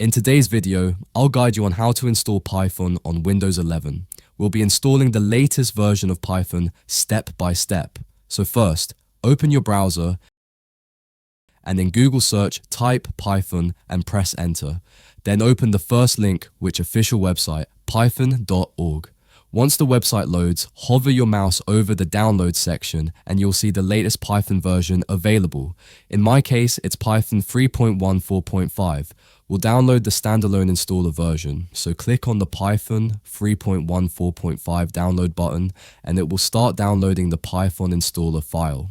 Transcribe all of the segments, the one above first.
In today's video, I'll guide you on how to install Python on Windows 11. We'll be installing the latest version of Python step by step. So first, open your browser and in Google search type Python and press enter. Then open the first link, which official website, python.org. Once the website loads, hover your mouse over the download section and you'll see the latest Python version available. In my case, it's Python 3.14.5. We'll download the standalone installer version. So click on the Python 3.14.5 download button and it will start downloading the Python installer file.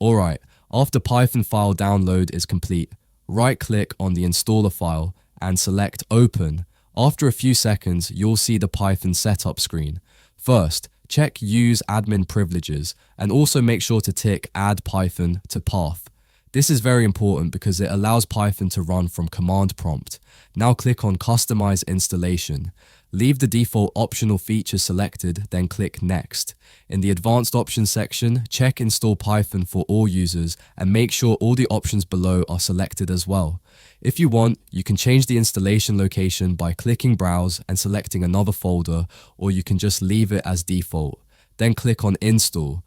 Alright, after Python file download is complete, right-click on the installer file and select Open. After a few seconds, you'll see the Python setup screen. First, check Use Admin Privileges and also make sure to tick Add Python to Path. This is very important because it allows Python to run from command prompt. Now click on Customize Installation. Leave the default optional features selected, then click Next. In the Advanced Options section, check Install Python for all users and make sure all the options below are selected as well. If you want, you can change the installation location by clicking Browse and selecting another folder, or you can just leave it as default. Then click on Install.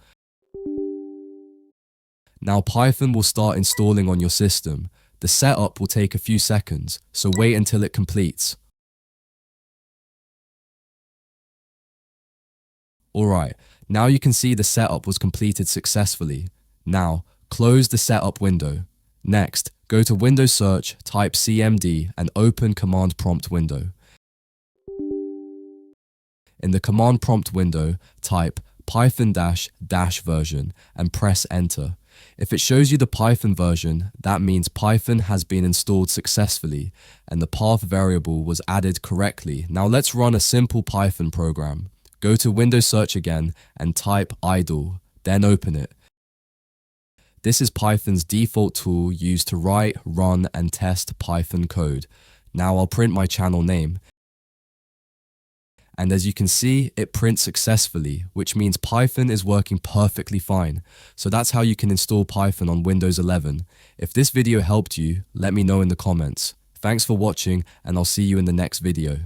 Now Python will start installing on your system. The setup will take a few seconds, so wait until it completes. Alright, now you can see the setup was completed successfully. Now, close the setup window. Next, go to Windows Search, type CMD and open Command Prompt window. In the Command Prompt window, type Python dash version and press enter. If it shows you the Python version, that means Python has been installed successfully and the path variable was added correctly. Now let's run a simple Python program. Go to Windows Search again and type idle, then open it. This is Python's default tool used to write, run, and test Python code. Now I'll print my channel name. And as you can see, it prints successfully, which means Python is working perfectly fine. So that's how you can install Python on Windows 11. If this video helped you, let me know in the comments. Thanks for watching, and I'll see you in the next video.